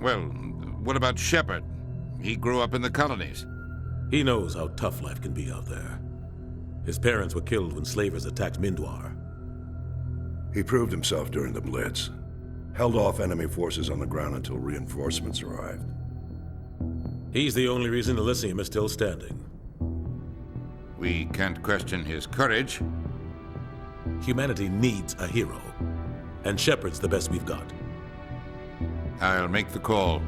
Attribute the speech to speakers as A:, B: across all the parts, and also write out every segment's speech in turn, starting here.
A: Well, what about Shepard? He grew up in the colonies.
B: He knows how tough life can be out there. His parents were killed when slavers attacked Mindwar.
C: He proved himself during the Blitz. Held off enemy forces on the ground until reinforcements arrived.
B: He's the only reason Elysium is still standing.
A: We can't question his courage.
B: Humanity needs a hero, and Shepard's the best we've got.
A: I'll make the call.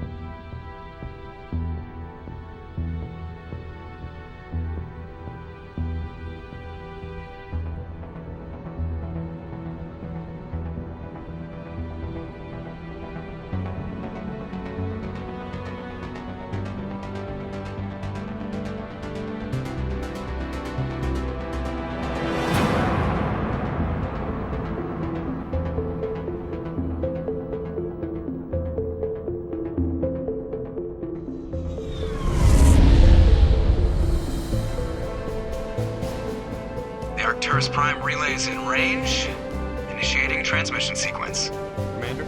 D: Arcturus Prime relay is in range. Initiating transmission sequence.
E: Commander?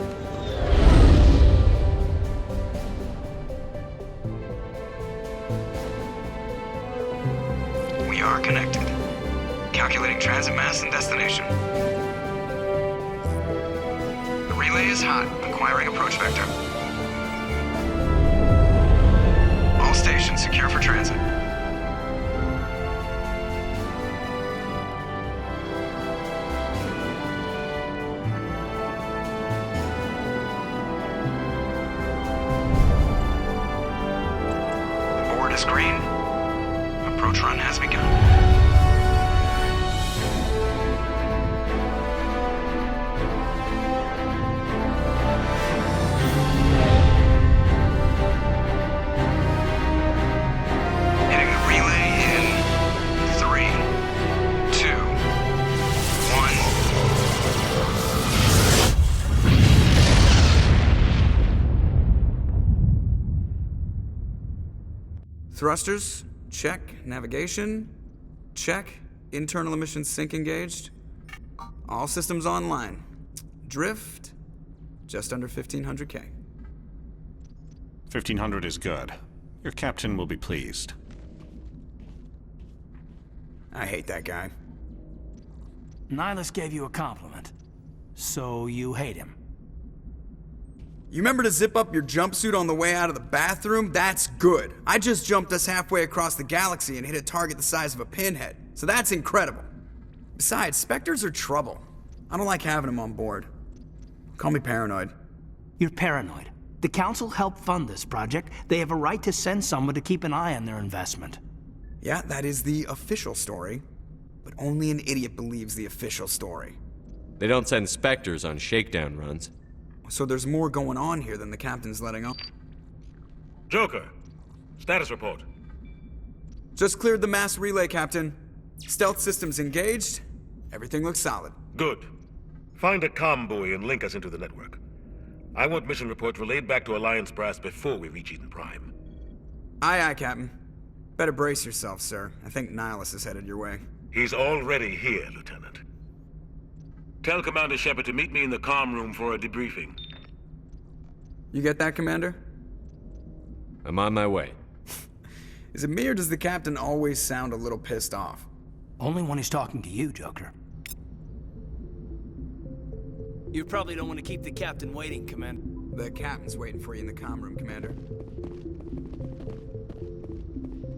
D: We are connected. Calculating transit mass and destination. The relay is hot. Acquiring approach vector. All stations secure for transit. Green. Approach run has begun. Hitting the relay in 3, 2, 1.
F: Thrusters, check. Navigation, check. Internal emissions sync engaged. All systems online. Drift, just under 1,500K.
E: 1,500 is good. Your captain will be pleased.
F: I hate that guy.
G: Nihilus gave you a compliment. So you hate him.
F: You remember to zip up your jumpsuit on the way out of the bathroom? That's good. I just jumped us halfway across the galaxy and hit a target the size of a pinhead. So that's incredible. Besides, Spectres are trouble. I don't like having them on board. Call me paranoid.
G: You're paranoid. The Council helped fund this project. They have a right to send someone to keep an eye on their investment.
F: Yeah, that is the official story. But only an idiot believes the official story.
H: They don't send Spectres on shakedown runs.
F: So there's more going on here than the captain's letting on.
B: Joker, status report.
F: Just cleared the mass relay, Captain. Stealth systems engaged. Everything looks solid.
B: Good. Find a comm buoy and link us into the network. I want mission reports relayed back to Alliance Brass before we reach Eden Prime.
F: Aye, aye, Captain. Better brace yourself, sir. I think Nihilus is headed your way.
B: He's already here, Lieutenant. Tell Commander Shepard to meet me in the comm room for a debriefing.
F: You get that, Commander?
H: I'm on my way.
F: Is it me or does the Captain always sound a little pissed off?
G: Only when he's talking to you, Joker.
I: You probably don't want to keep the Captain waiting, Commander.
F: The Captain's waiting for you in the comm room, Commander.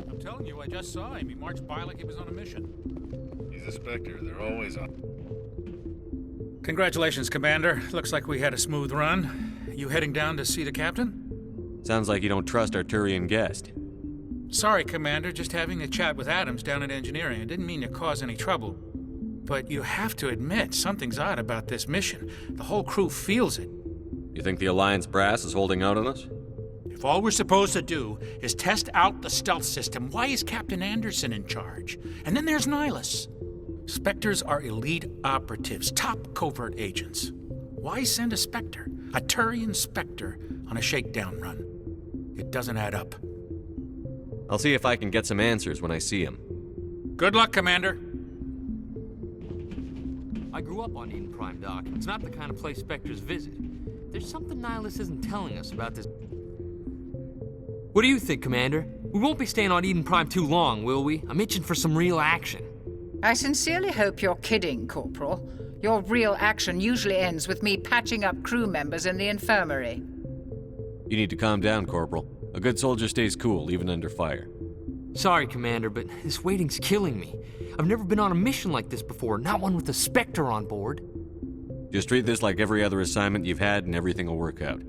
J: I'm telling you, I just saw him. He marched by like he was on a mission.
K: He's a Spectre. They're always on.
J: Congratulations, Commander. Looks like we had a smooth run. You heading down to see the Captain?
H: Sounds like you don't trust our Turian guest.
J: Sorry, Commander. Just having a chat with Adams down at engineering. I didn't mean to cause any trouble. But you have to admit, something's odd about this mission. The whole crew feels it.
H: You think the Alliance brass is holding out on us?
J: If all we're supposed to do is test out the stealth system, why is Captain Anderson in charge? And then there's Nihilus. Spectres are elite operatives, top covert agents. Why send a Spectre, a Turian Spectre, on a shakedown run? It doesn't add up.
H: I'll see if I can get some answers when I see him.
J: Good luck, Commander.
I: I grew up on Eden Prime, Doc. It's not the kind of place Spectres visit. There's something Nihilus isn't telling us about this
L: What do you think, Commander? We won't be staying on Eden Prime too long, will we? I'm itching for some real action.
M: I sincerely hope you're kidding, Corporal. Your real action usually ends with me patching up crew members in the infirmary.
H: You need to calm down, Corporal. A good soldier stays cool, even under fire.
L: Sorry, Commander, but this waiting's killing me. I've never been on a mission like this before, not one with a Spectre on board.
H: Just treat this like every other assignment you've had and everything will work out.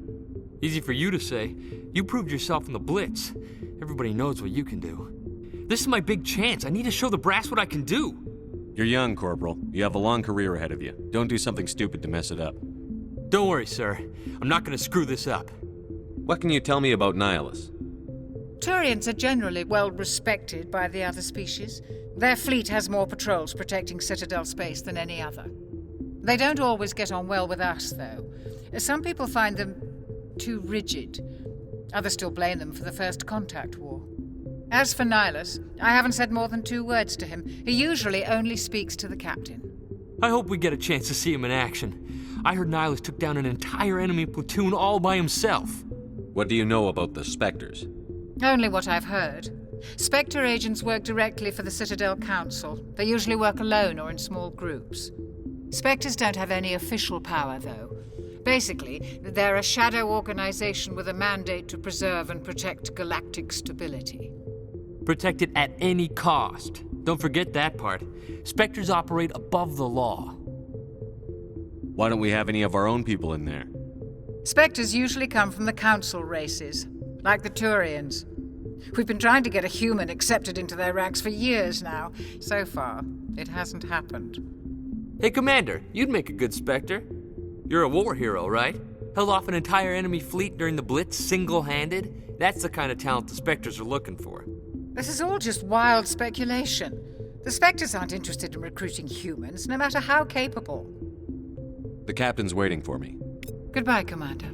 L: Easy for you to say. You proved yourself in the Blitz. Everybody knows what you can do. This is my big chance. I need to show the brass what I can do.
H: You're young, Corporal. You have a long career ahead of you. Don't do something stupid to mess it up.
L: Don't worry, sir. I'm not gonna screw this up.
H: What can you tell me about Nihilus?
M: Turians are generally well respected by the other species. Their fleet has more patrols protecting Citadel space than any other. They don't always get on well with us, though. Some people find them too rigid. Others still blame them for the First Contact War. As for Nihilus, I haven't said more than 2 words to him. He usually only speaks to the captain.
L: I hope we get a chance to see him in action. I heard Nihilus took down an entire enemy platoon all by himself.
H: What do you know about the Spectres?
M: Only what I've heard. Spectre agents work directly for the Citadel Council. They usually work alone or in small groups. Spectres don't have any official power, though. Basically, they're a shadow organization with a mandate to preserve and protect galactic stability.
L: Protect it at any cost. Don't forget that part. Spectres operate above the law.
H: Why don't we have any of our own people in there?
M: Spectres usually come from the Council races, like the Turians. We've been trying to get a human accepted into their ranks for years now. So far, it hasn't happened.
L: Hey, Commander, you'd make a good Spectre. You're a war hero, right? Held off an entire enemy fleet during the Blitz single-handed? That's the kind of talent the Spectres are looking for.
M: This is all just wild speculation. The Spectres aren't interested in recruiting humans, no matter how capable.
H: The captain's waiting for me.
M: Goodbye, Commander.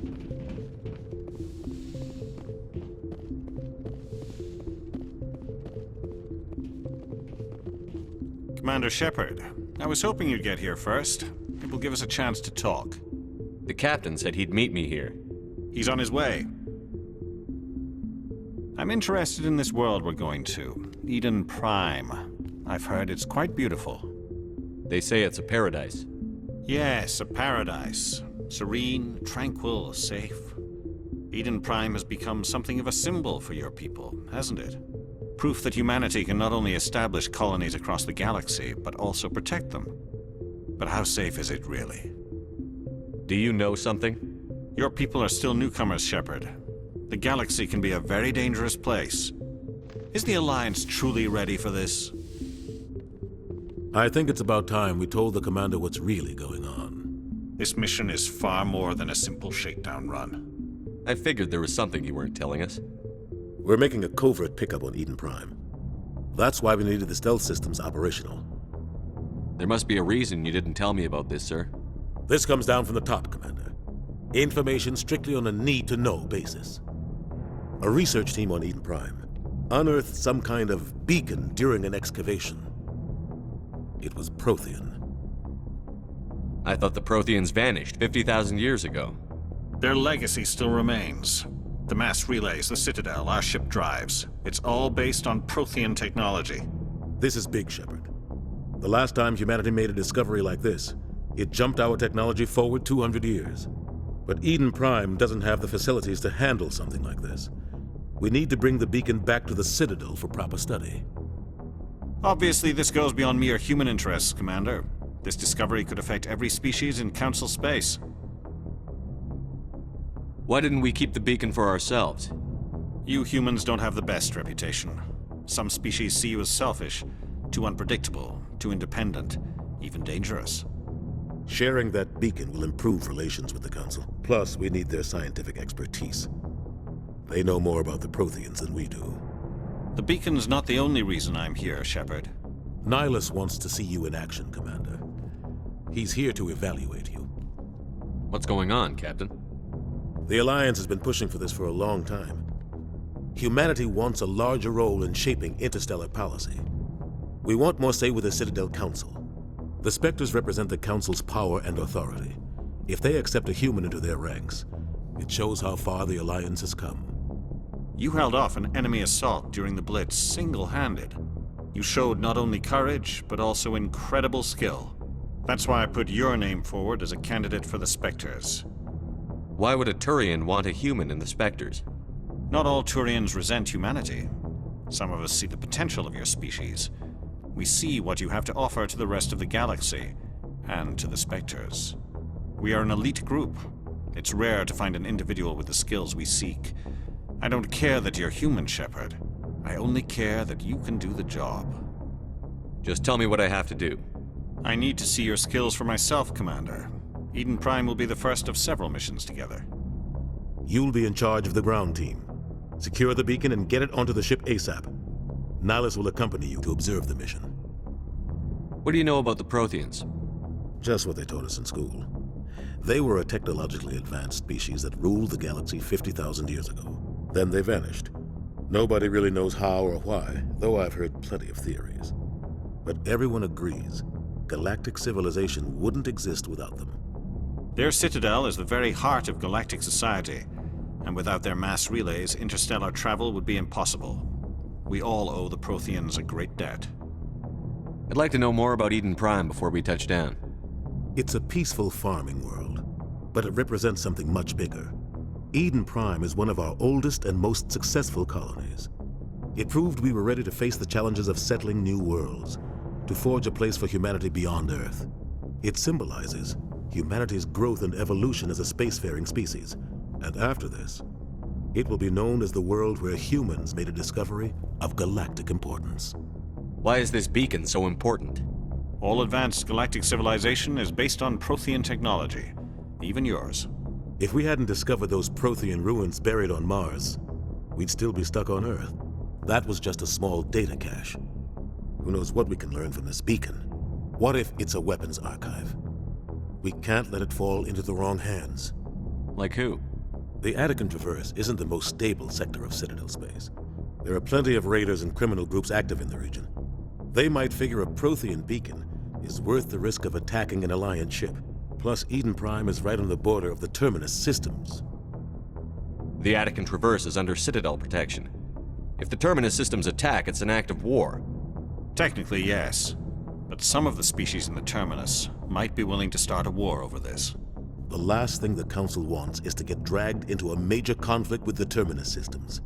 E: Commander Shepard, I was hoping you'd get here first. It will give us a chance to talk.
H: The captain said he'd meet me here.
E: He's on his way. I'm interested in this world we're going to, Eden Prime. I've heard it's quite beautiful.
H: They say it's a paradise.
E: Yes, a paradise. Serene, tranquil, safe. Eden Prime has become something of a symbol for your people, hasn't it? Proof that humanity can not only establish colonies across the galaxy, but also protect them. But how safe is it, really?
H: Do you know something?
E: Your people are still newcomers, Shepard. The galaxy can be a very dangerous place. Is the Alliance truly ready for this?
N: I think it's about time we told the Commander what's really going on.
E: This mission is far more than a simple shakedown run.
H: I figured there was something you weren't telling us.
N: We're making a covert pickup on Eden Prime. That's why we needed the stealth systems operational.
H: There must be a reason you didn't tell me about this, sir.
N: This comes down from the top, Commander. Information strictly on a need-to-know basis. A research team on Eden Prime unearthed some kind of beacon during an excavation. It was Prothean.
H: I thought the Protheans vanished 50,000 years ago.
E: Their legacy still remains. The mass relays, the Citadel, our ship drives. It's all based on Prothean technology.
N: This is big, Shepard. The last time humanity made a discovery like this, it jumped our technology forward 200 years. But Eden Prime doesn't have the facilities to handle something like this. We need to bring the beacon back to the Citadel for proper study.
E: Obviously, this goes beyond mere human interests, Commander. This discovery could affect every species in Council space.
H: Why didn't we keep the beacon for ourselves?
E: You humans don't have the best reputation. Some species see you as selfish, too unpredictable, too independent, even dangerous.
N: Sharing that beacon will improve relations with the Council. Plus, we need their scientific expertise. They know more about the Protheans than we do.
E: The beacon's not the only reason I'm here, Shepard.
N: Nihilus wants to see you in action, Commander. He's here to evaluate you.
H: What's going on, Captain?
N: The Alliance has been pushing for this for a long time. Humanity wants a larger role in shaping interstellar policy. We want more say with the Citadel Council. The Spectres represent the Council's power and authority. If they accept a human into their ranks, it shows how far the Alliance has come.
E: You held off an enemy assault during the Blitz single-handed. You showed not only courage, but also incredible skill. That's why I put your name forward as a candidate for the Spectres.
H: Why would a Turian want a human in the Spectres?
E: Not all Turians resent humanity. Some of us see the potential of your species. We see what you have to offer to the rest of the galaxy, and to the Spectres. We are an elite group. It's rare to find an individual with the skills we seek. I don't care that you're human, Shepard. I only care that you can do the job.
H: Just tell me what I have to do.
E: I need to see your skills for myself, Commander. Eden Prime will be the first of several missions together.
N: You'll be in charge of the ground team. Secure the beacon and get it onto the ship ASAP. Nihilus will accompany you to observe the mission.
H: What do you know about the Protheans?
N: Just what they taught us in school. They were a technologically advanced species that ruled the galaxy 50,000 years ago. Then they vanished. Nobody really knows how or why, though I've heard plenty of theories. But everyone agrees galactic civilization wouldn't exist without them.
E: Their citadel is the very heart of galactic society, and without their mass relays, interstellar travel would be impossible. We all owe the Protheans a great debt.
H: I'd like to know more about Eden Prime before we touch down.
N: It's a peaceful farming world, but it represents something much bigger. Eden Prime is one of our oldest and most successful colonies. It proved we were ready to face the challenges of settling new worlds, to forge a place for humanity beyond Earth. It symbolizes humanity's growth and evolution as a spacefaring species. And after this, it will be known as the world where humans made a discovery of galactic importance.
H: Why is this beacon so important?
E: All advanced galactic civilization is based on Prothean technology, even yours.
N: If we hadn't discovered those Prothean ruins buried on Mars, we'd still be stuck on Earth. That was just a small data cache. Who knows what we can learn from this beacon? What if it's a weapons archive? We can't let it fall into the wrong hands.
H: Like who?
N: The Attican Traverse isn't the most stable sector of Citadel space. There are plenty of raiders and criminal groups active in the region. They might figure a Prothean beacon is worth the risk of attacking an Alliance ship. Plus, Eden Prime is right on the border of the Terminus systems.
H: The Attican Traverse is under Citadel protection. If the Terminus systems attack, it's an act of war.
E: Technically, yes. But some of the species in the Terminus might be willing to start a war over this.
N: The last thing the Council wants is to get dragged into a major conflict with the Terminus systems.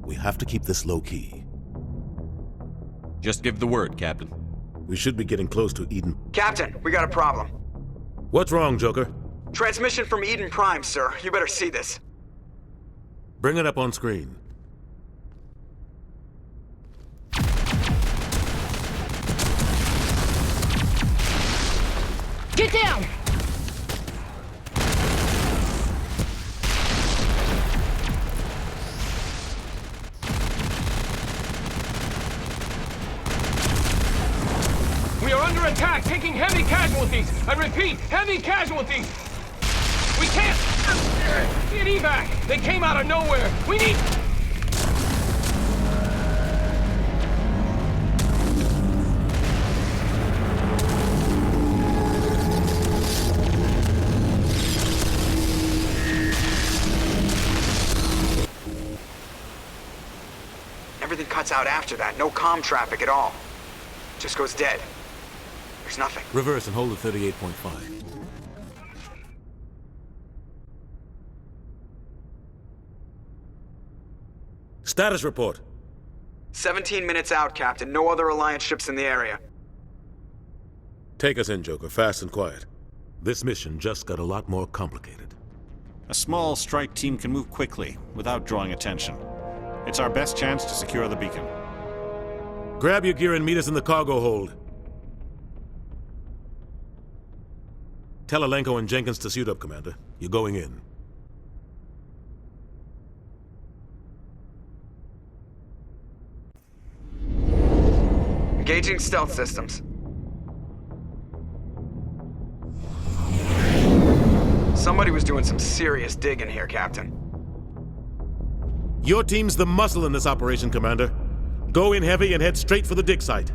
N: We have to keep this low-key.
H: Just give the word, Captain.
N: We should be getting close to Eden.
F: Captain, we got a problem.
N: What's wrong, Joker?
F: Transmission from Eden Prime, sir. You better see this.
N: Bring it up on screen.
O: Get down!
P: We are under attack, taking heavy casualties. I repeat, heavy casualties. We can't get evac. They came out of nowhere. We need...
F: Everything cuts out after that. No comm traffic at all. Just goes dead. There's nothing.
N: Reverse and hold at 38.5. Status report.
F: 17 minutes out, Captain. No other Alliance ships in the area.
N: Take us in, Joker, fast and quiet. This mission just got a lot more complicated.
E: A small strike team can move quickly, without drawing attention. It's our best chance to secure the beacon.
N: Grab your gear and meet us in the cargo hold. Tell Alenko and Jenkins to suit up, Commander. You're going in.
F: Engaging stealth systems. Somebody was doing some serious digging here, Captain.
N: Your team's the muscle in this operation, Commander. Go in heavy and head straight for the dig site.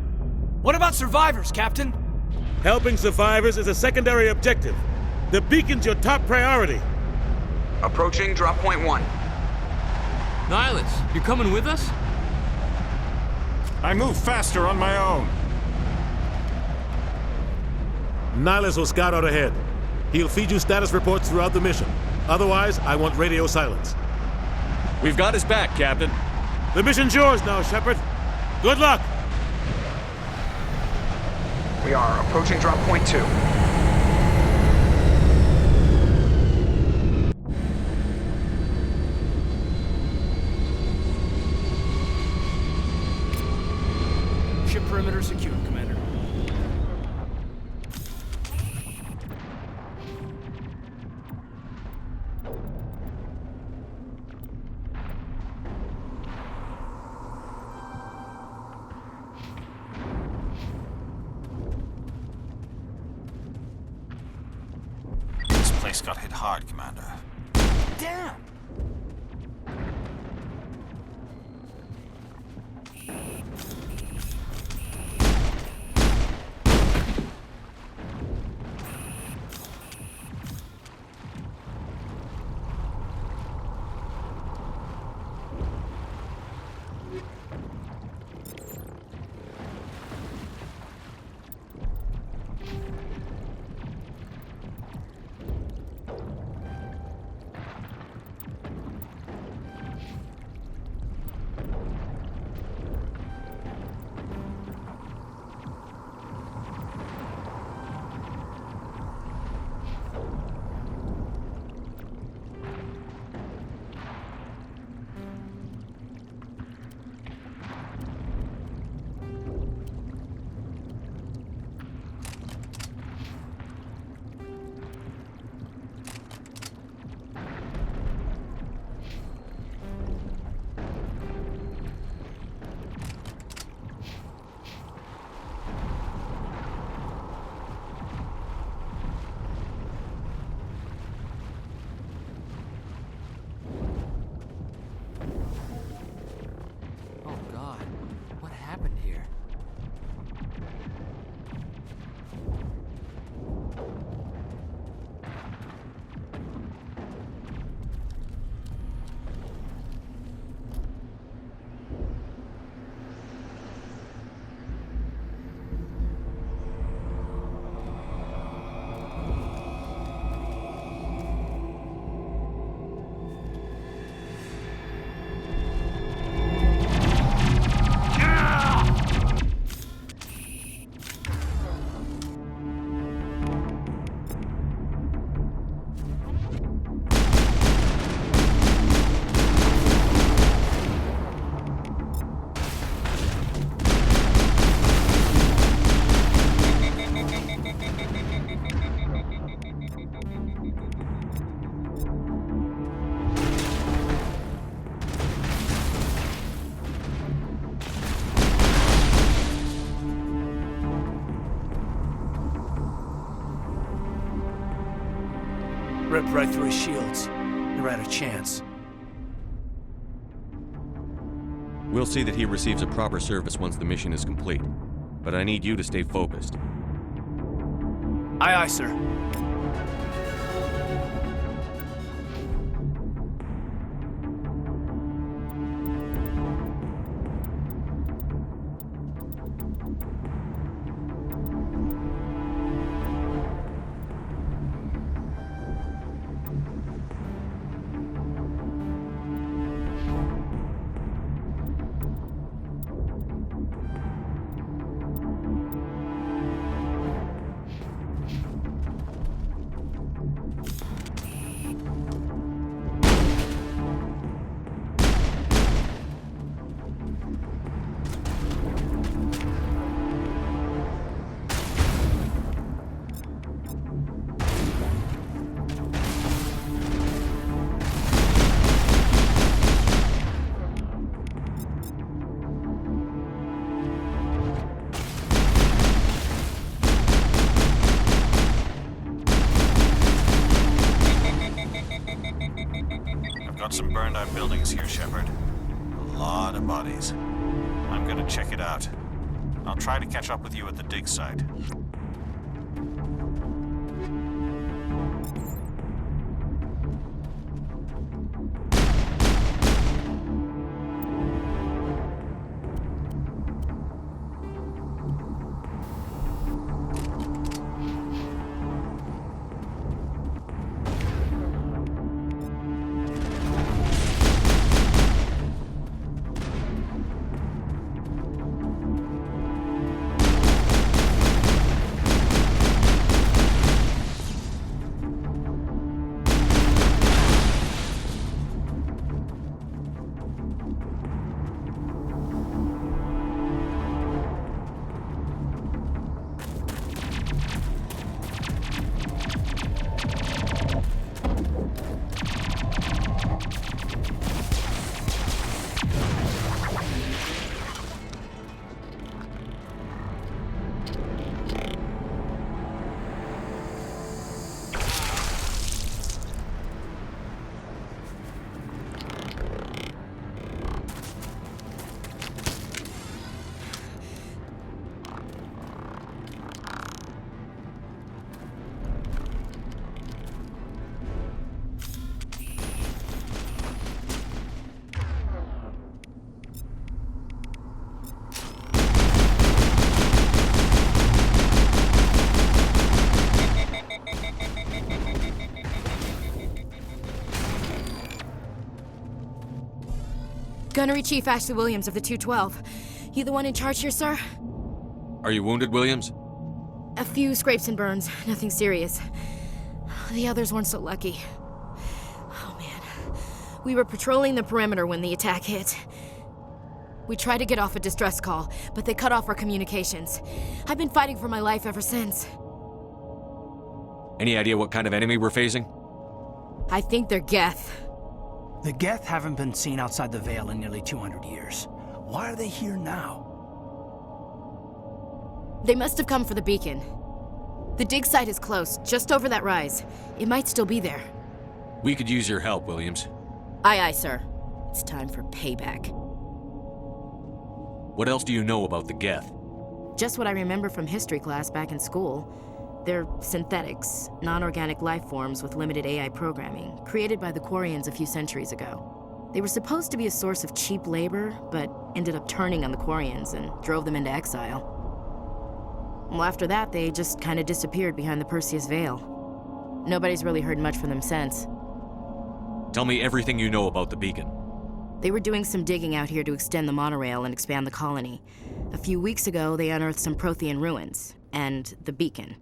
I: What about survivors, Captain?
N: Helping survivors is a secondary objective. The beacon's your top priority.
F: Approaching drop point 1.
L: Nihilus, you coming with us?
E: I move faster on my own.
N: Nihilus will scout out ahead. He'll feed you status reports throughout the mission. Otherwise, I want radio silence.
H: We've got his back, Captain.
N: The mission's yours now, Shepard. Good luck!
O: We are approaching drop point 2.
I: Ship perimeter secure, Commander.
E: This place got hit hard, Commander.
G: Damn! Ripped right through his shields. Never had a chance.
H: We'll see that he receives a proper service once the mission is complete. But I need you to stay focused.
G: Aye, aye, sir.
E: Got some burned out buildings here, Shepard. A lot of bodies. I'm gonna check it out. I'll try to catch up with you at the dig site.
Q: Gunnery Chief Ashley Williams of the 212. You the one in charge here, sir?
H: Are you wounded, Williams?
Q: A few scrapes and burns, nothing serious. The others weren't so lucky. Oh man. We were patrolling the perimeter when the attack hit. We tried to get off a distress call, but they cut off our communications. I've been fighting for my life ever since.
H: Any idea what kind of enemy we're facing?
Q: I think they're Geth.
G: The Geth haven't been seen outside the Veil in nearly 200 years. Why are they here now?
Q: They must have come for the beacon. The dig site is close, just over that rise. It might still be there.
H: We could use your help, Williams.
Q: Aye, aye, sir. It's time for payback.
H: What else do you know about the Geth?
Q: Just what I remember from history class back in school. They're synthetics, non-organic life forms with limited AI programming, created by the Quarians a few centuries ago. They were supposed to be a source of cheap labor, but ended up turning on the Quarians and drove them into exile. Well, after that, they just kind of disappeared behind the Perseus Veil. Nobody's really heard much from them since.
H: Tell me everything you know about the beacon.
Q: They were doing some digging out here to extend the monorail and expand the colony. A few weeks ago, they unearthed some Prothean ruins, and the beacon.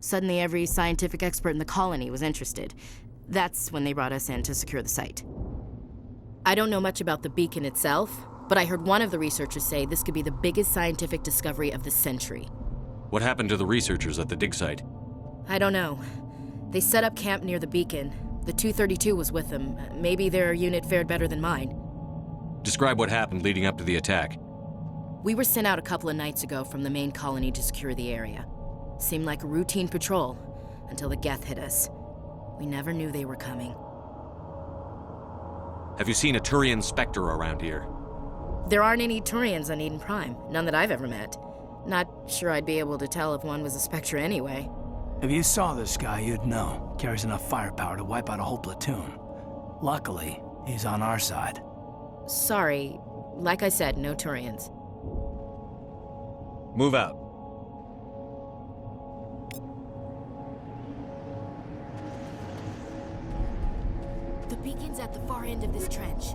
Q: Suddenly, every scientific expert in the colony was interested. That's when they brought us in to secure the site. I don't know much about the beacon itself, but I heard one of the researchers say this could be the biggest scientific discovery of the century.
H: What happened to the researchers at the dig site?
Q: I don't know. They set up camp near the beacon. The 232 was with them. Maybe their unit fared better than mine.
H: Describe what happened leading up to the attack.
Q: We were sent out a couple of nights ago from the main colony to secure the area. Seemed like a routine patrol, until the Geth hit us. We never knew they were coming.
H: Have you seen a Turian Spectre around here?
Q: There aren't any Turians on Eden Prime, none that I've ever met. Not sure I'd be able to tell if one was a Spectre anyway.
G: If you saw this guy, you'd know. Carries enough firepower to wipe out a whole platoon. Luckily, he's on our side.
Q: Sorry, like I said, no Turians.
H: Move out.
Q: The beacon's at the far end of this trench.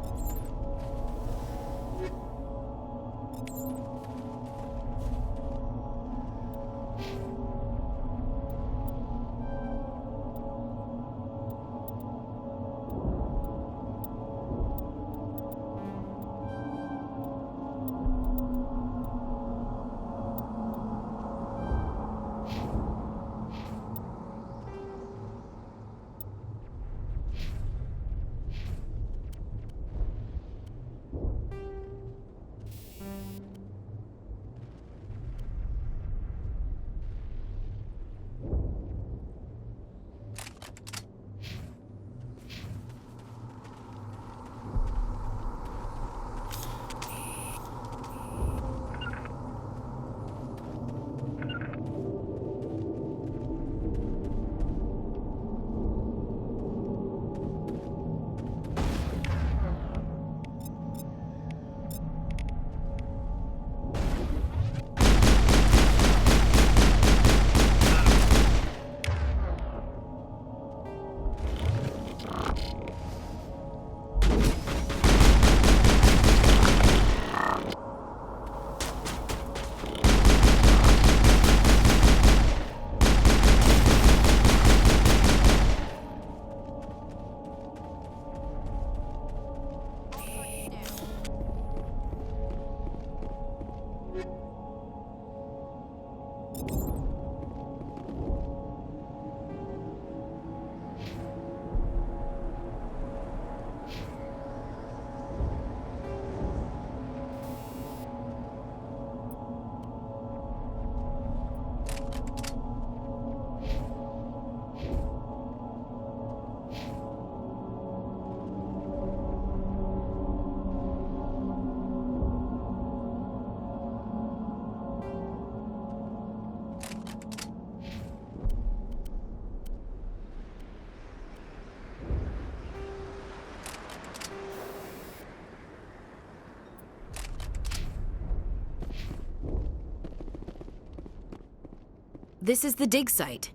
Q: This is the dig site.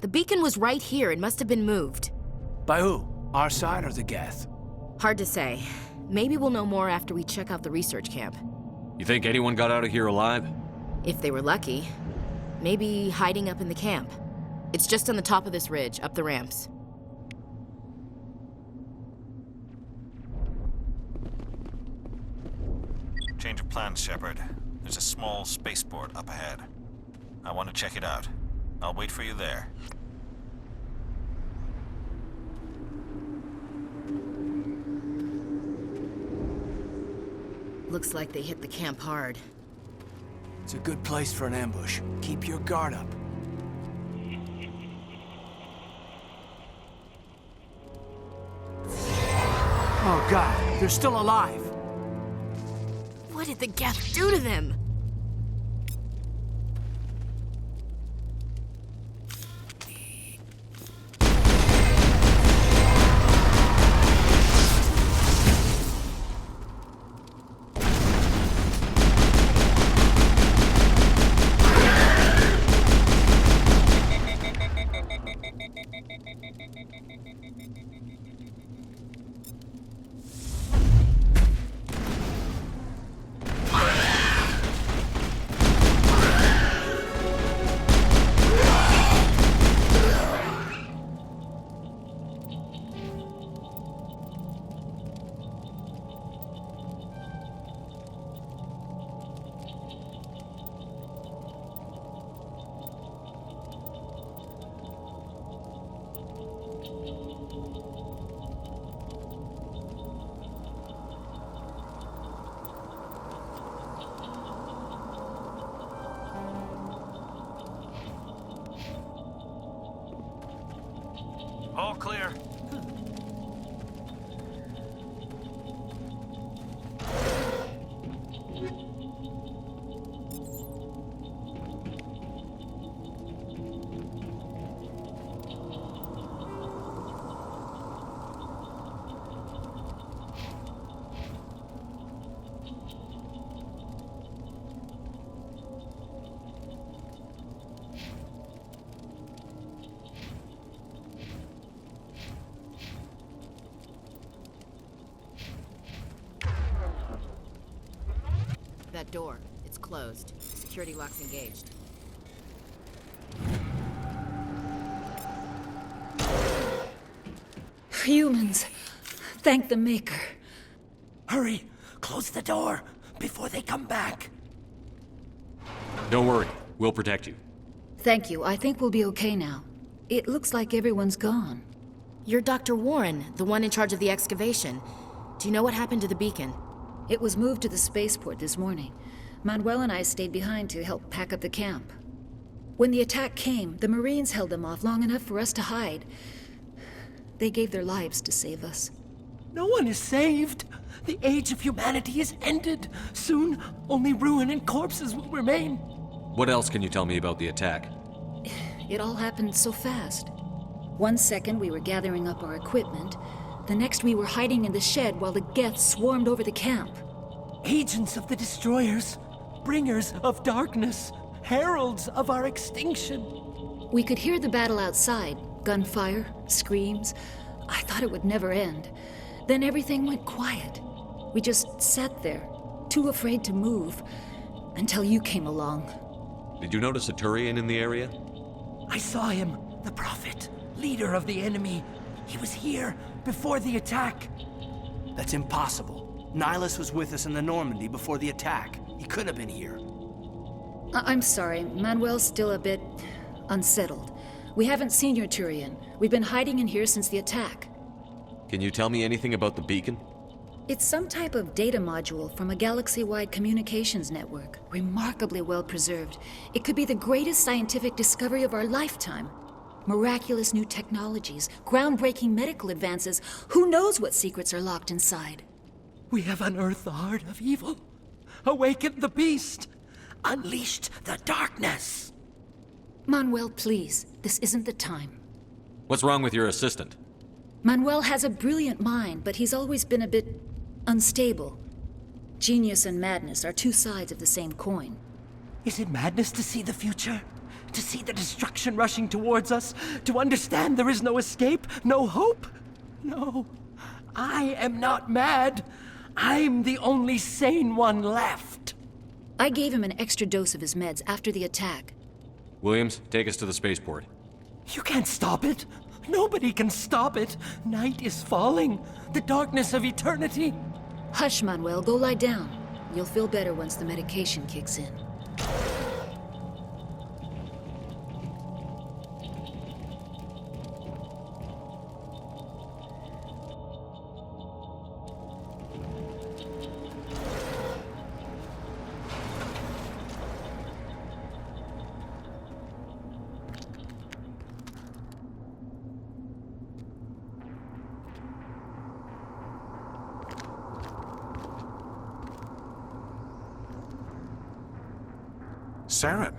Q: The beacon was right here. It must have been moved.
G: By who? Our side or the Geth?
Q: Hard to say. Maybe we'll know more after we check out the research camp.
H: You think anyone got out of here alive?
Q: If they were lucky. Maybe hiding up in the camp. It's just on the top of this ridge, up the ramps.
E: Change of plans, Shepard. There's a small spaceport up ahead. I want to check it out. I'll wait for you there.
Q: Looks like they hit the camp hard.
G: It's a good place for an ambush. Keep your guard up. Oh God, they're still alive.
Q: What did the Geth do to them?
E: All clear.
Q: That door. It's closed. Security lock's engaged.
R: Humans. Thank the Maker.
G: Hurry! Close the door before they come back.
H: Don't worry. We'll protect you.
R: Thank you. I think we'll be okay now. It looks like everyone's gone.
Q: You're Dr. Warren, the one in charge of the excavation. Do you know what happened to the beacon?
R: It was moved to the spaceport this morning. Manuel and I stayed behind to help pack up the camp. When the attack came, the Marines held them off long enough for us to hide. They gave their lives to save us.
G: No one is saved. The age of humanity is ended. Soon, only ruin and corpses will remain.
H: What else can you tell me about the attack?
R: It all happened so fast. 1 second we were gathering up our equipment. The next we were hiding in the shed while the Geth swarmed over the camp.
G: Agents of the Destroyers, bringers of darkness, heralds of our extinction.
R: We could hear the battle outside. Gunfire, screams. I thought it would never end. Then everything went quiet. We just sat there, too afraid to move, until you came along.
H: Did you notice a Turian in the area?
G: I saw him, the Prophet, leader of the enemy. He was here before the attack.
S: That's impossible. Nihilus was with us in the Normandy before the attack. He could have been here.
R: I'm sorry. Manuel's still a bit unsettled. We haven't seen your Turian. We've been hiding in here since the attack.
H: Can you tell me anything about the beacon?
R: It's some type of data module from a galaxy-wide communications network. Remarkably well preserved. It could be the greatest scientific discovery of our lifetime. Miraculous new technologies, groundbreaking medical advances. Who knows what secrets are locked inside?
G: We have unearthed the heart of evil, awakened the beast, unleashed the darkness.
R: Manuel, please. This isn't the time.
H: What's wrong with your assistant?
R: Manuel has a brilliant mind, but he's always been a bit unstable. Genius and madness are two sides of the same coin.
G: Is it madness to see the future? To see the destruction rushing towards us? To understand there is no escape? No hope? No. I am not mad.
T: I'm the only sane one left.
R: I gave him an extra dose of his meds after the attack.
H: Williams, take us to the spaceport.
T: You can't stop it. Nobody can stop it. Night is falling. The darkness of eternity.
R: Hush, Manuel. Go lie down. You'll feel better once the medication kicks in.
J: Saren.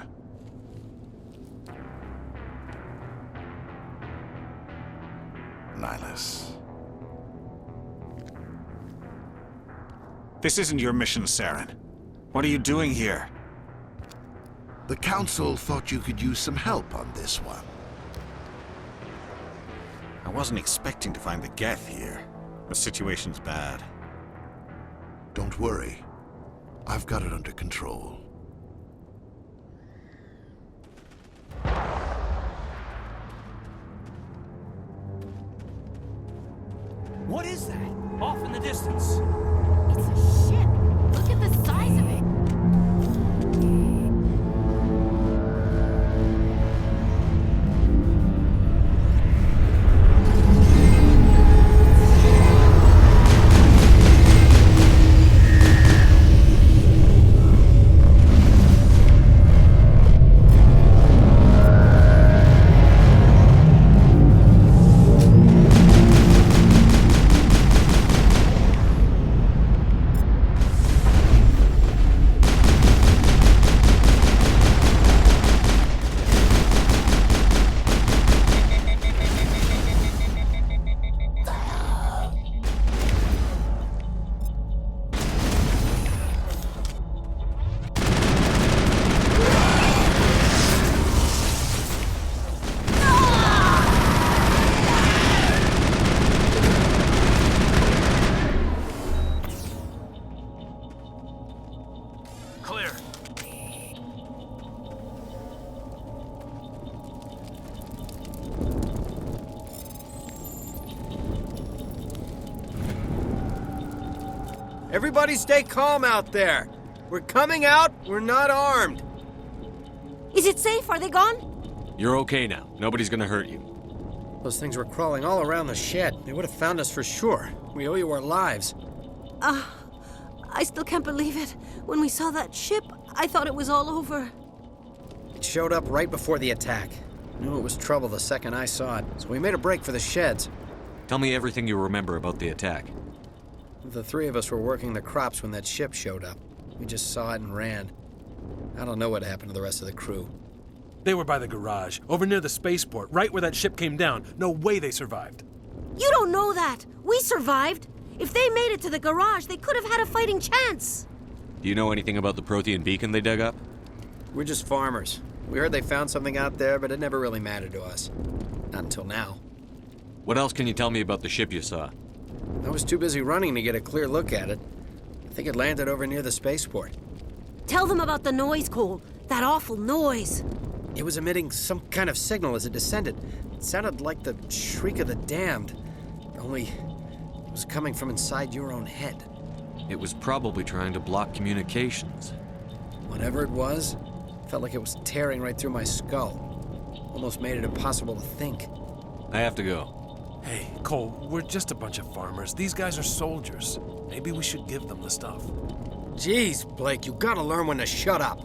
U: Nihilus.
J: This isn't your mission, Saren. What are you doing here?
U: The Council thought you could use some help on this one.
J: I wasn't expecting to find the Geth here. The situation's bad.
U: Don't worry. I've got it under control.
S: What is that? Off in the distance.
Q: It's a ship. Look at the size of it.
V: Everybody stay calm out there. We're coming out, we're not armed.
W: Is it safe? Are they gone?
H: You're okay now. Nobody's gonna hurt you.
V: Those things were crawling all around the shed. They would have found us for sure. We owe you our lives.
W: I still can't believe it. When we saw that ship, I thought it was all over.
V: It showed up right before the attack. Knew it was trouble the second I saw it, so we made a break for the sheds.
H: Tell me everything you remember about the attack.
V: The three of us were working the crops when that ship showed up. We just saw it and ran. I don't know what happened to the rest of the crew.
X: They were by the garage, over near the spaceport, right where that ship came down. No way they survived.
W: You don't know that. We survived. If they made it to the garage, they could have had a fighting chance.
H: Do you know anything about the Prothean beacon they dug up?
V: We're just farmers. We heard they found something out there, but it never really mattered to us. Not until now.
H: What else can you tell me about the ship you saw?
V: I was too busy running to get a clear look at it. I think it landed over near the spaceport.
W: Tell them about the noise, Cole. That awful noise.
V: It was emitting some kind of signal as it descended. It sounded like the shriek of the damned. Only it was coming from inside your own head.
H: It was probably trying to block communications.
V: Whatever it was, felt like it was tearing right through my skull. Almost made it impossible to think.
H: I have to go.
X: Hey, Cole, we're just a bunch of farmers. These guys are soldiers. Maybe we should give them the stuff.
V: Jeez, Blake, you gotta learn when to shut up.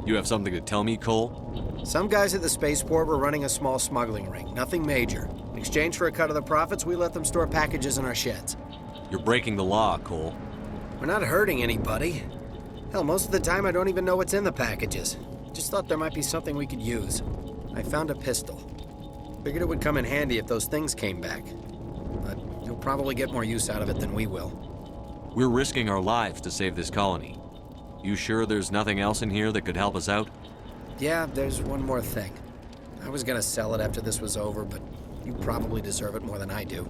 H: You have something to tell me, Cole?
V: Some guys at the spaceport were running a small smuggling ring. Nothing major. In exchange for a cut of the profits, we let them store packages in our sheds.
H: You're breaking the law, Cole.
V: We're not hurting anybody. Hell, most of the time I don't even know what's in the packages. Just thought there might be something we could use. I found a pistol. Figured it would come in handy if those things came back. But you'll probably get more use out of it than we will.
H: We're risking our lives to save this colony. You sure there's nothing else in here that could help us out?
V: Yeah, there's one more thing. I was gonna sell it after this was over, but you probably deserve it more than I do.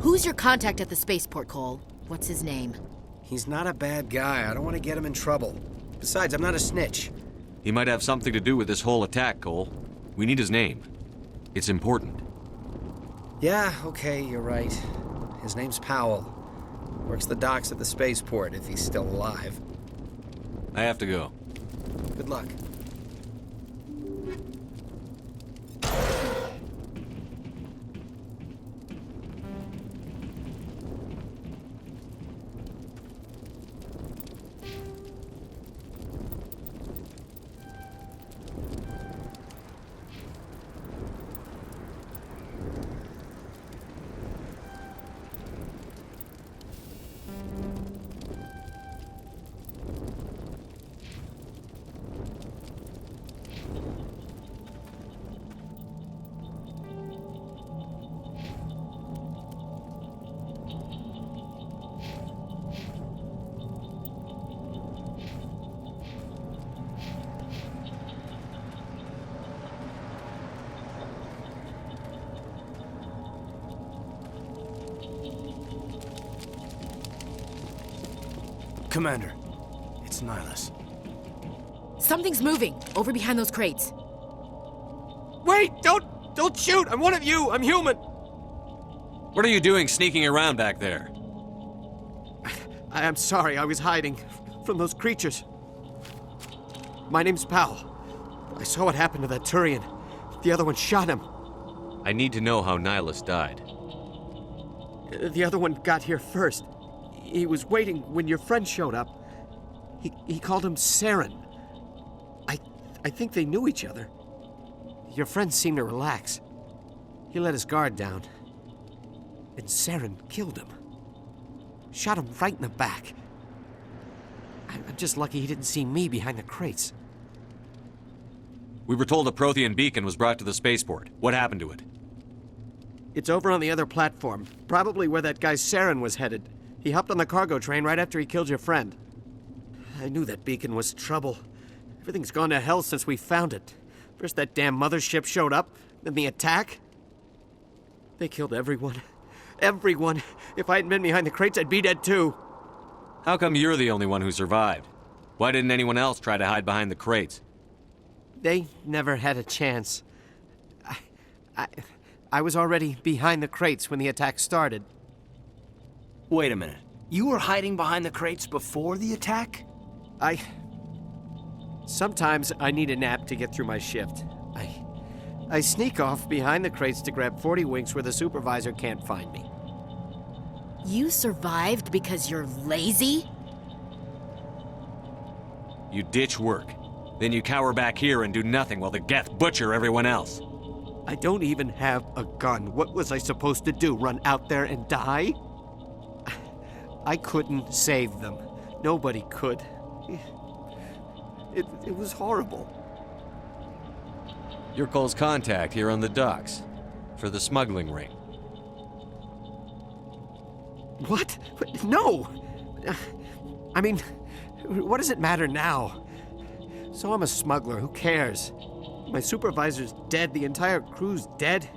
Q: Who's your contact at the spaceport, Cole? What's his name?
V: He's not a bad guy. I don't want to get him in trouble. Besides, I'm not a snitch.
H: He might have something to do with this whole attack, Cole. We need his name. It's important.
V: Yeah, okay, you're right. His name's Powell. Works the docks at the spaceport, if he's still alive.
H: I have to go.
V: Good luck.
S: Commander, it's Nihilus.
Q: Something's moving, over behind those crates.
T: Wait! Don't shoot! I'm one of you! I'm human!
H: What are you doing sneaking around back there?
T: I am sorry, I was hiding from those creatures. My name's Powell. I saw what happened to that Turian. The other one shot him.
H: I need to know how Nihilus died.
T: The other one got here first. He was waiting when your friend showed up. He called him Saren. I think they knew each other. Your friend seemed to relax. He let his guard down. And Saren killed him. Shot him right in the back. I'm just lucky he didn't see me behind the crates.
H: We were told a Prothean beacon was brought to the spaceport. What happened to it?
T: It's over on the other platform. Probably where that guy Saren was headed. He hopped on the cargo train right after he killed your friend. I knew that beacon was trouble. Everything's gone to hell since we found it. First that damn mothership showed up, then the attack. They killed everyone. Everyone. If I hadn't been behind the crates, I'd be dead too.
H: How come you're the only one who survived? Why didn't anyone else try to hide behind the crates?
T: They never had a chance. I was already behind the crates when the attack started.
S: Wait a minute. You were hiding behind the crates before the attack?
T: Sometimes I need a nap to get through my shift. I sneak off behind the crates to grab 40 winks where the supervisor can't find me.
Q: You survived because you're lazy?
H: You ditch work. Then you cower back here and do nothing while the Geth butcher everyone else.
T: I don't even have a gun. What was I supposed to do? Run out there and die? I couldn't save them. Nobody could. It was horrible.
H: You're Cole's contact here on the docks. For the smuggling ring.
T: What? No! I mean, what does it matter now? So I'm a smuggler, who cares? My supervisor's dead, the entire crew's dead.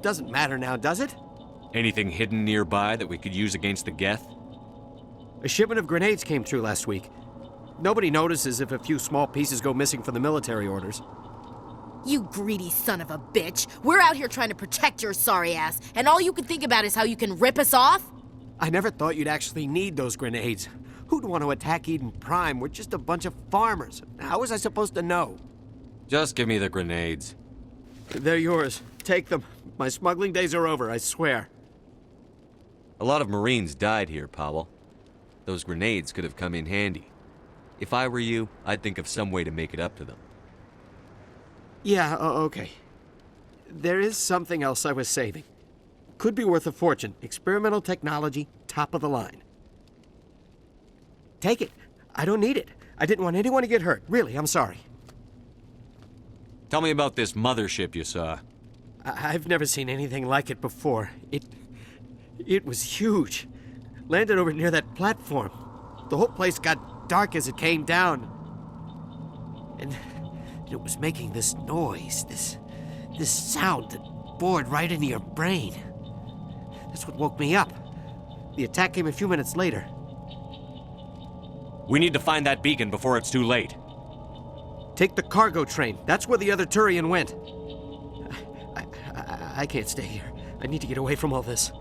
T: Doesn't matter now, does it?
H: Anything hidden nearby that we could use against the Geth?
T: A shipment of grenades came through last week. Nobody notices if a few small pieces go missing from the military orders.
Q: You greedy son of a bitch. We're out here trying to protect your sorry ass, and all you can think about is how you can rip us off?
T: I never thought you'd actually need those grenades. Who'd want to attack Eden Prime? We're just a bunch of farmers. How was I supposed to know?
H: Just give me the grenades.
T: They're yours. Take them. My smuggling days are over, I swear.
H: A lot of Marines died here, Powell. Those grenades could have come in handy. If I were you, I'd think of some way to make it up to them.
T: Yeah, okay. There is something else I was saving. Could be worth a fortune. Experimental technology, top of the line. Take it. I don't need it. I didn't want anyone to get hurt. Really, I'm sorry.
H: Tell me about this mothership you saw.
T: I've never seen anything like it before. It was huge. Landed over near that platform. The whole place got dark as it came down. And it was making this noise, this sound that bored right into your brain. That's what woke me up. The attack came a few minutes later.
H: We need to find that beacon before it's too late.
T: Take the cargo train. That's where the other Turian went. I can't stay here. I need to get away from all this.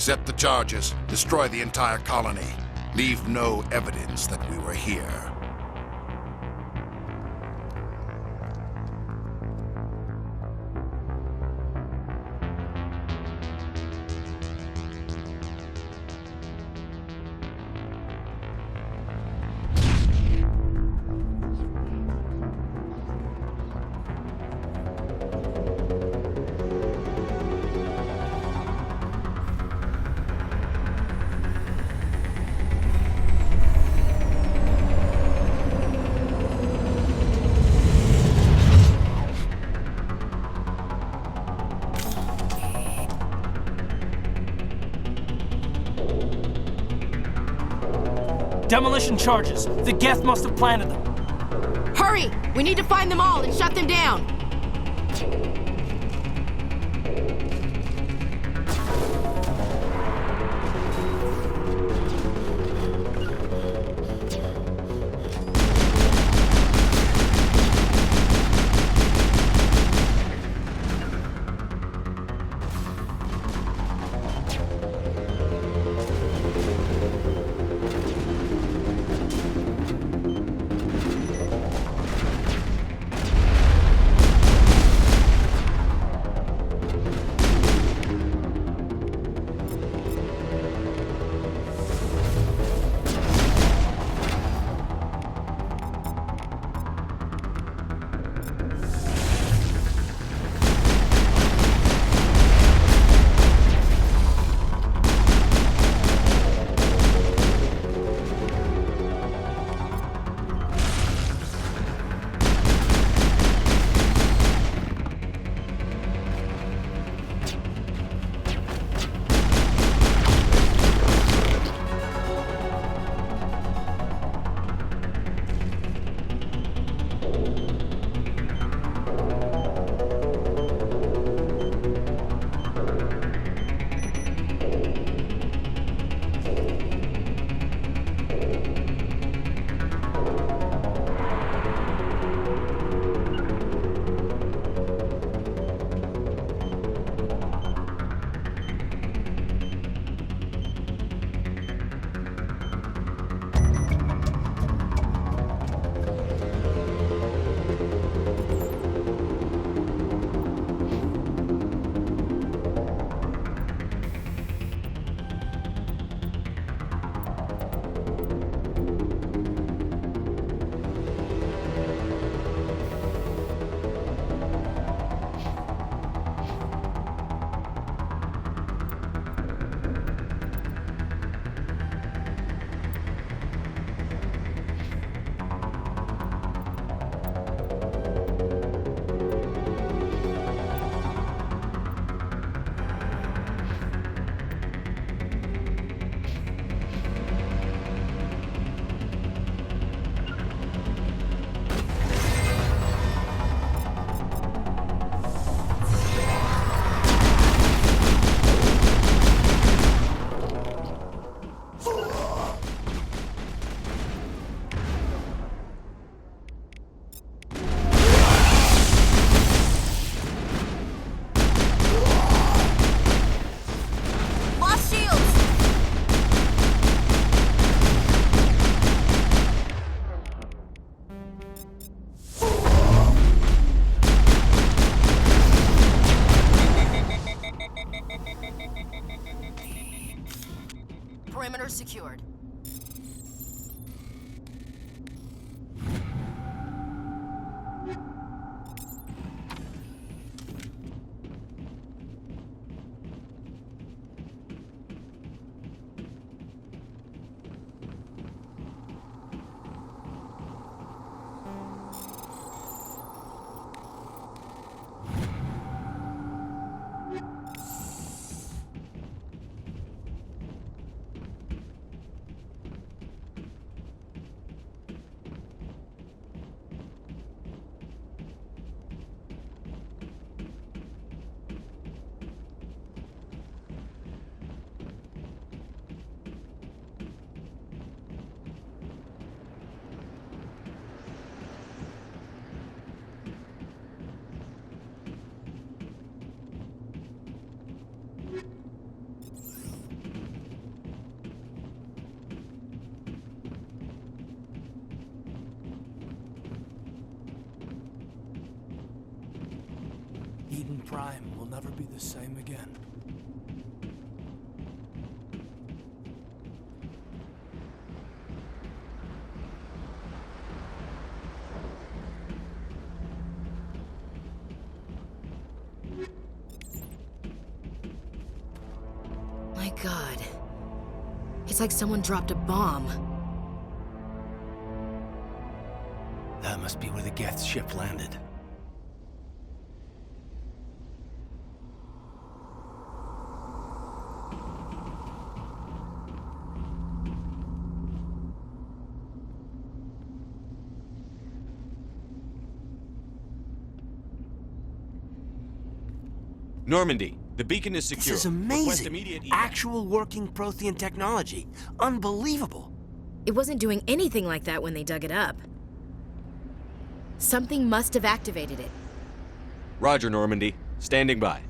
U: Set the charges. Destroy the entire colony. Leave no evidence that we were here.
S: Demolition charges. The Geth must have planted them.
Q: Hurry! We need to find them all and shut them down. perimeter secured.
S: Eden Prime will never be the same again.
Q: My God. It's like someone dropped a bomb.
S: That must be where the Geth ship landed.
H: Normandy, the beacon is secure.
S: This is
H: Request
S: amazing.
H: immediate evac.
S: Actual working Prothean technology. Unbelievable.
Q: It wasn't doing anything like that when they dug it up. Something must have activated it.
H: Roger, Normandy. Standing by.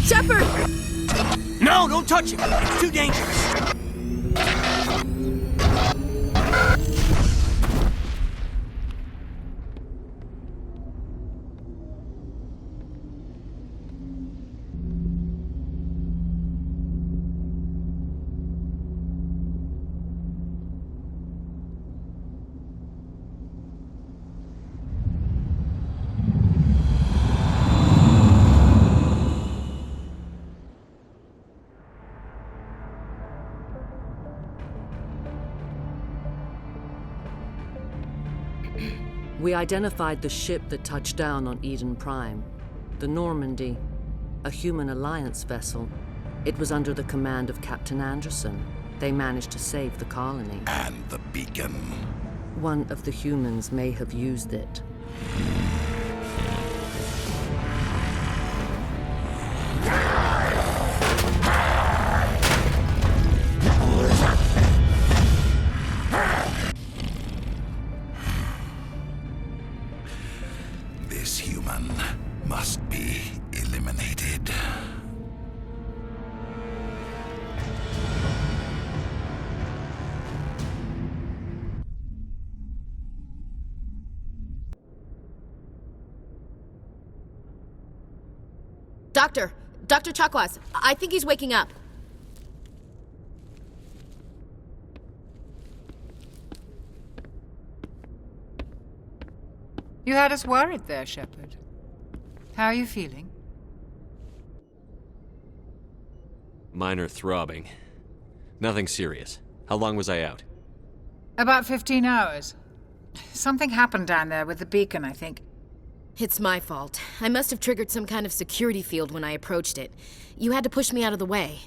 Q: Shepard!
S: No, don't touch him! It's too dangerous!
A: We identified the ship that touched down on Eden Prime. The Normandy, a human alliance vessel. It was under the command of Captain Anderson. They managed to save the colony.
U: And the beacon.
A: One of the humans may have used it.
U: This human must be eliminated.
Q: Dr. Chakwas, I think he's waking up.
M: You had us worried there, Shepard. How are you feeling?
H: Minor throbbing. Nothing serious. How long was I out?
M: About 15 hours. Something happened down there with the beacon, I think.
Q: It's my fault. I must have triggered some kind of security field when I approached it. You had to push me out of the way.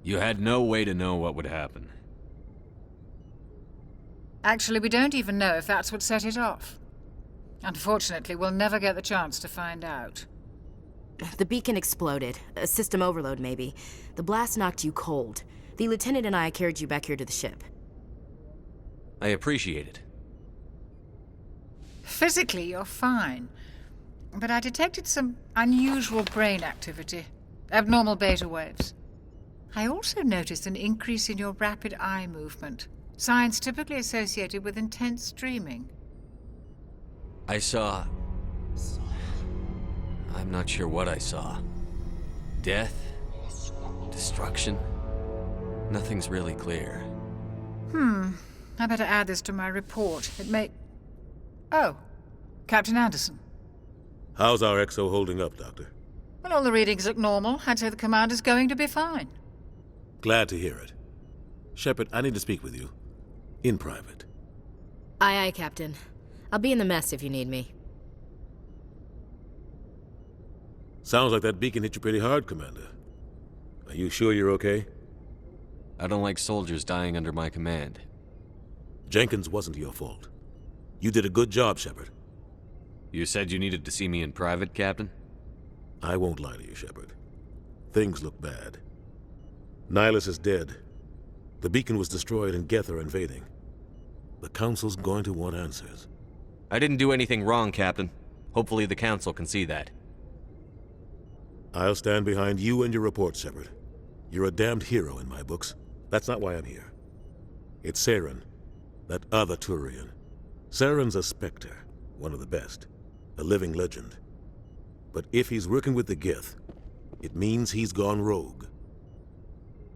H: You had no way to know what would happen.
M: Actually, we don't even know if that's what set it off. Unfortunately, we'll never get the chance to find out.
Q: The beacon exploded. A system overload, maybe. The blast knocked you cold. The lieutenant and I carried you back here to the ship.
H: I appreciate it.
M: Physically, you're fine. but I detected some unusual brain activity, abnormal beta waves. I also noticed an increase in your rapid eye movement, signs typically associated with intense dreaming.
H: I saw... I'm not sure what I saw. Death? Destruction? Nothing's really clear.
M: I better add this to my report. It may... Oh, Captain Anderson.
N: How's our XO holding up, Doctor?
M: Well, all the readings look normal. I'd say the commander's going to be fine.
N: Glad to hear it. Shepard, I need to speak with you. In private.
Q: Aye, aye, Captain. I'll be in the mess if you need me.
N: Sounds like that beacon hit you pretty hard, Commander. Are you sure you're okay?
H: I don't like soldiers dying under my command.
N: Jenkins wasn't your fault. You did a good job, Shepard.
H: You said you needed to see me in private, Captain?
N: I won't lie to you, Shepard. Things look bad. Nihilus is dead. The beacon was destroyed and Geth are invading. The Council's going to want answers.
H: I didn't do anything wrong, Captain. Hopefully the Council can see that.
N: I'll stand behind you and your report, Shepard. You're a damned hero in my books. That's not why I'm here. It's Saren, that other Turian. Saren's a Spectre, one of the best, a living legend. But if he's working with the Geth, it means he's gone rogue.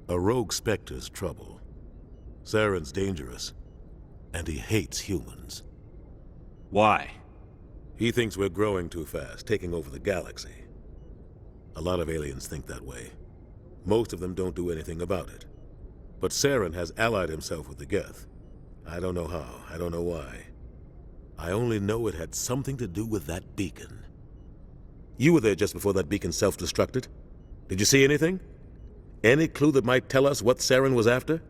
N: A rogue Spectre's trouble. Saren's dangerous, and he hates humans.
H: Why?
N: He thinks we're growing too fast, taking over the galaxy. A lot of aliens think that way. Most of them don't do anything about it. But Saren has allied himself with the Geth. I don't know how, I don't know why. I only know it had something to do with that beacon. You were there just before that beacon self-destructed. Did you see anything? Any clue that might tell us what Saren was after?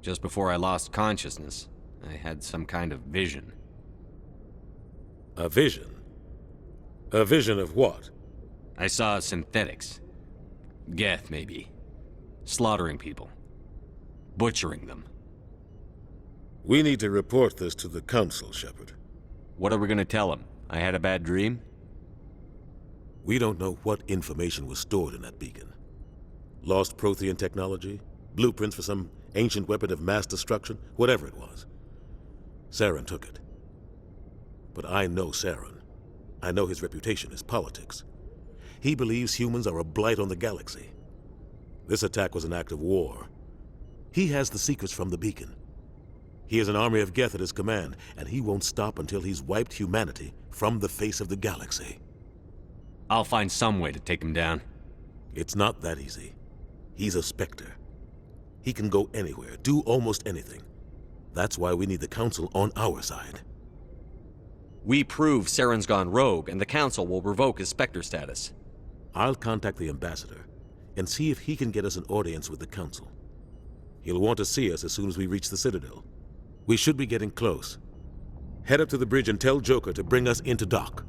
H: Just before I lost consciousness, I had some kind of vision.
N: A vision? A vision of what?
H: I saw synthetics. Geth, maybe. Slaughtering people. Butchering them.
N: We need to report this to the Council, Shepard.
H: What are we gonna tell them? I had a bad dream?
N: We don't know what information was stored in that beacon. Lost Prothean technology? Blueprints for some ancient weapon of mass destruction? Whatever it was. Saren took it. But I know Saren. I know his reputation is politics. He believes humans are a blight on the galaxy. This attack was an act of war. He has the secrets from the beacon. He has an army of Geth at his command, and he won't stop until he's wiped humanity from the face of the galaxy.
H: I'll find some way to take him down.
N: It's not that easy. He's a Spectre. He can go anywhere, do almost anything. That's why we need the Council on our side.
H: We prove Saren's gone rogue, and the Council will revoke his Spectre status.
N: I'll contact the Ambassador and see if he can get us an audience with the Council. He'll want to see us as soon as we reach the Citadel. We should be getting close. Head up to the bridge and tell Joker to bring us into dock.